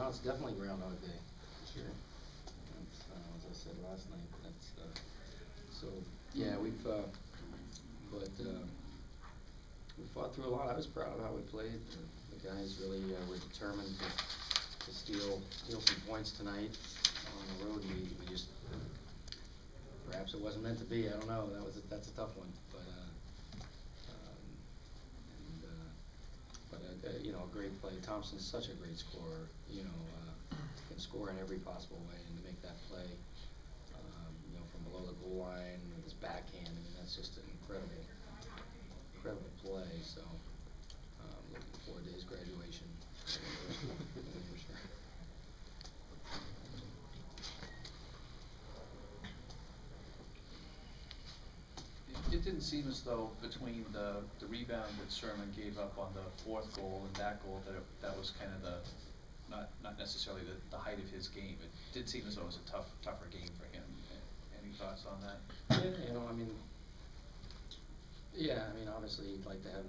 No, it's definitely Groundhog Day. Sure. That's, as I said last night, that's so yeah. We fought through a lot. I was proud of how we played. The guys really were determined to steal some points tonight on the road. We just perhaps it wasn't meant to be. I don't know. That's a tough one, but you know, a great play. Thompson's such a great scorer. You know, can score in every possible way, and to make that play, you know, from below the goal line with his backhand. I mean, that's just an incredible play. So, looking forward to his graduation. For sure. It didn't seem as though between the rebound that Sermon gave up on the fourth goal and that goal that was kind of not necessarily the height of his game. It did seem as though it was a tougher game for him. Any thoughts on that? Yeah, you know, I mean, obviously you'd like to have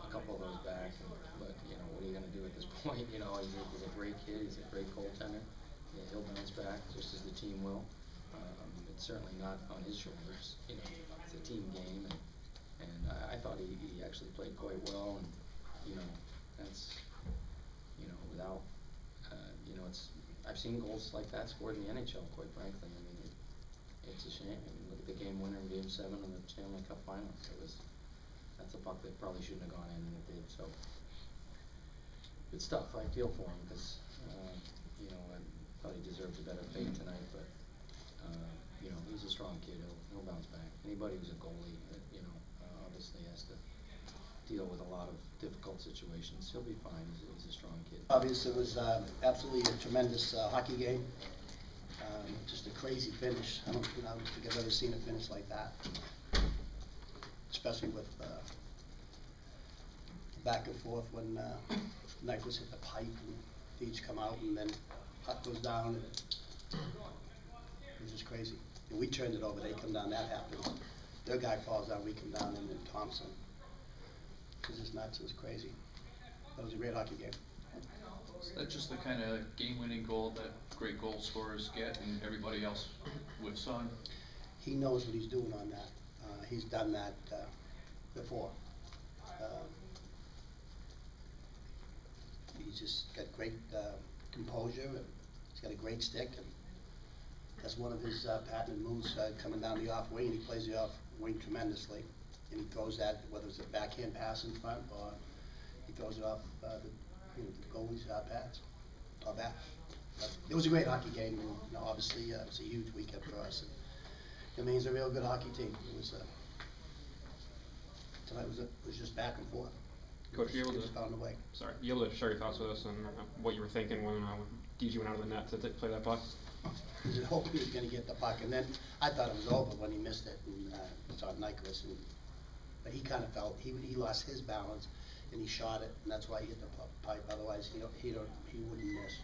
a couple of those back, but you know, what are you going to do at this point? You know, he's a great kid. He's a great goaltender. Yeah, he'll bounce back just as the team will. It's certainly not on his shoulders. You know, it's a team game, and I thought he actually played quite well. And you know, that's without you know, I've seen goals like that scored in the NHL. Quite frankly, I mean, it's a shame. I mean, look at the game winner in Game 7 of the Stanley Cup Final. That's a puck that probably shouldn't have gone in, and it did. So it's tough. I feel for him because you know, I thought he deserved a better fate tonight, but you know, he's a strong kid. He'll bounce back. Anybody who's a goalie, you know, obviously has to deal with a lot of difficult situations. He'll be fine. He's a strong kid. Obviously, it was absolutely a tremendous hockey game. Just a crazy finish. I don't think I've ever seen a finish like that, especially with back and forth when Nyquist hit the pipe and each come out, and then puck goes down. It was just crazy. And we turned it over. They come down. That happens. Their guy falls down. We come down, and then Thompson. It was just nuts. It was crazy. That was a great hockey game. Is that just the kind of game-winning goal that great goal scorers get and everybody else whiffs on? He knows what he's doing on that. He's done that before. He's just got great composure, and he's got a great stick, and that's one of his patented moves, coming down the off wing. He plays the off wing tremendously, and he throws that, whether it's a backhand pass in front or he throws it off the goalie's pads or back. But it was a great hockey game, and you know, obviously it was a huge weekend for us. And it means a real good hockey team. It was tonight was just back and forth. Coach, you able to found a way. Sorry, you able to share your thoughts with us on what you were thinking when DG went out of the net to play that puck? He was hoping he was going to get the puck, and then I thought it was over when he missed it, and saw Nyquist, but he kind of felt he lost his balance, and he shot it, and that's why he hit the pipe. Otherwise, he wouldn't miss.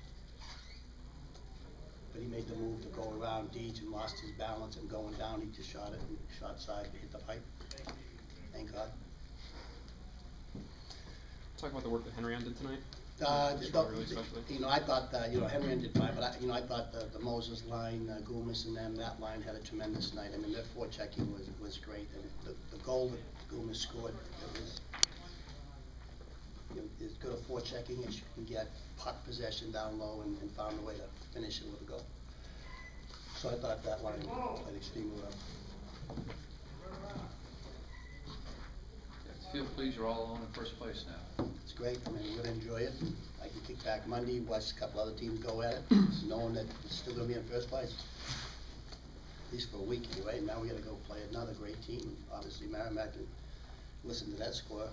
But he made the move to go around Deej and lost his balance, and going down, he just shot it and shot side to hit the pipe. Thank God. Talk about the work that Henrion did tonight. You know, I thought Henrion did fine, but I thought the Moses line, Goomis and them, that line had a tremendous night. I mean, their forechecking was great, and the goal that Goomis scored, it was as good a forechecking as you can get, puck possession down low, and found a way to finish it with a goal. So I thought that line played extremely well. Feel pleased you're all alone in first place now. It's great. I mean, we're going to enjoy it. I can kick back Monday, watch a couple other teams go at it, knowing that it's still going to be in first place. At least for a week anyway. Now we got to go play another great team. Obviously, Merrimack, and listen to that score.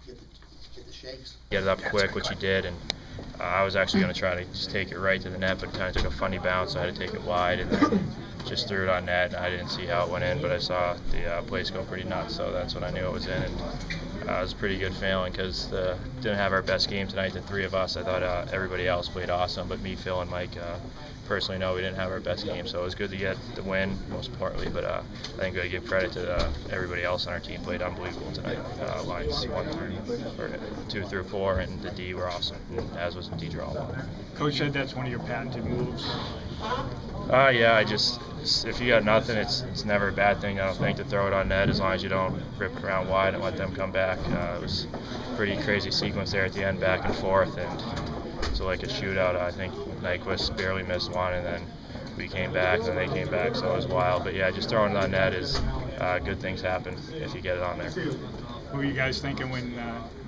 Get the shakes. Get it up quick, which he did, and I was actually going to try to just take it right to the net, but it kind of took a funny bounce, so I had to take it wide, and then just threw it on net. I didn't see how it went in, but I saw the place go pretty nuts, so that's when I knew it was in. And it was a pretty good feeling because didn't have our best game tonight, the three of us. I thought everybody else played awesome, but me, Phil, and Mike personally know we didn't have our best game, so it was good to get the win, most importantly. But I think I give credit to everybody else on our team. Played unbelievable tonight. Lines 2 through 4, and the D were awesome, and as was D draw. Coach said that's one of your patented moves. Yeah, if you got nothing, it's never a bad thing, I don't think, to throw it on net, as long as you don't rip it around wide and let them come back. It was a pretty crazy sequence there at the end, back and forth, and so like a shootout. I think Nyquist barely missed one, and then we came back, and then they came back, so it was wild. But yeah, just throwing it on net is good things happen if you get it on there. What were you guys thinking when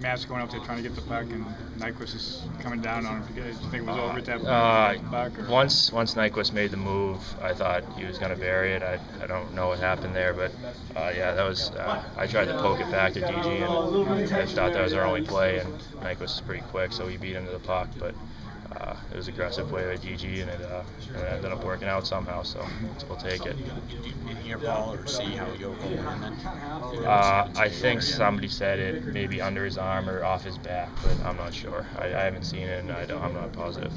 Matt's going out there trying to get the puck and Nyquist is coming down on him? Did you think it was over at that point? Once Nyquist made the move, I thought he was going to bury it. I don't know what happened there, but yeah, that was. I tried to poke it back to DG, and I thought that was our only play. And Nyquist is pretty quick, so we beat him to the puck, but. It was aggressive play by DG, and it ended up working out somehow, so we'll take it. Did you hear Paul or see how you were going in then? I think somebody said it maybe under his arm or off his back, but I'm not sure. I haven't seen it, and I'm not positive.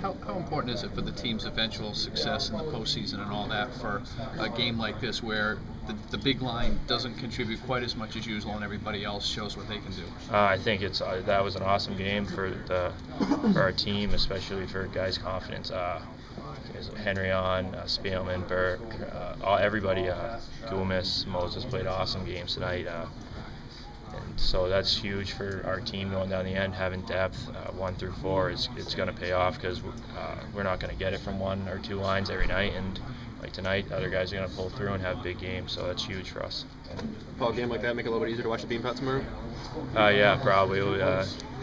How important is it for the team's eventual success in the postseason and all that for a game like this where the big line doesn't contribute quite as much as usual and everybody else shows what they can do? I think that was an awesome game for our team, especially for guys' confidence. Henrion, Spielman, Burke, everybody, Gumis, Moses played awesome games tonight. And so that's huge for our team going down the end, having depth 1 through 4. It's going to pay off because we're not going to get it from 1 or 2 lines every night, and like tonight, other guys are going to pull through and have big games, so that's huge for us. Paul, a game like that make it a little bit easier to watch the Bean Pot tomorrow? Yeah, probably.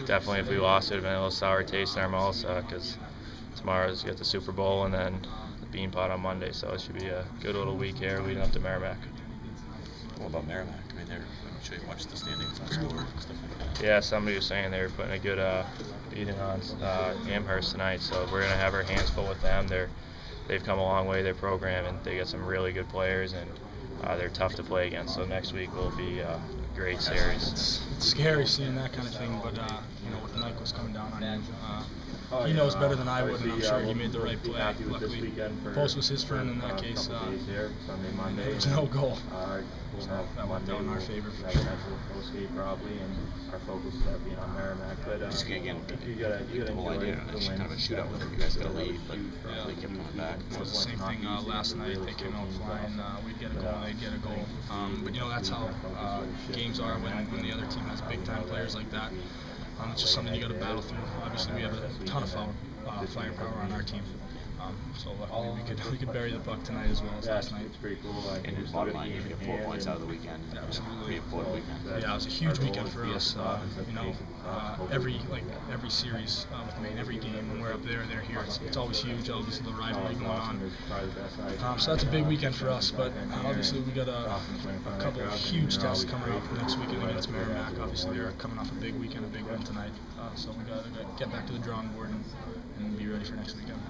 Definitely, if we lost, it would have been a little sour taste in our mouths because tomorrow's got the Super Bowl and then the Bean Pot on Monday, so it should be a good little week here leading up to Merrimack. What about Merrimack? I mean, I'm sure you watched the standings and score and stuff like that. Yeah, somebody was saying they were putting a good beating on Amherst tonight, so we're going to have our hands full with them. They've come a long way, their program, and they got some really good players, and they're tough to play against. So next week will be a great series. It's scary seeing that kind of thing, but with Nyquist coming down on him, he knows better than I would, and I'm sure he made the right play. Luckily, post was his friend in that case. There was no goal. So that went in our favor for sure. Probably, and our focus is being on Merrimack. But Just again, you got the whole idea, it's kind of a shootout with them. You guys got to lead, but they kept coming back. It was the same thing last night. They came out flying. We'd get a goal, they'd get a goal. But that's how games are when the other team has big time players like that. It's just something you got to battle through. Obviously, we have a ton of firepower on our team. So luckily we could bury the puck tonight as well as last night. It's pretty cool. And your bottom line, you get 4 points out of the weekend. Absolutely. Pretty important weekend. Yeah, it was a huge weekend for us. Every series with Maine, every game when we're up there, they're here. It's always huge. Obviously, the rivalry going on. So that's a big weekend for us. But obviously, we got a couple of huge tests coming up next weekend against Merrimack. Obviously, they're coming off a big weekend, a big win tonight. So we got to get back to the drawing board and be ready for next weekend.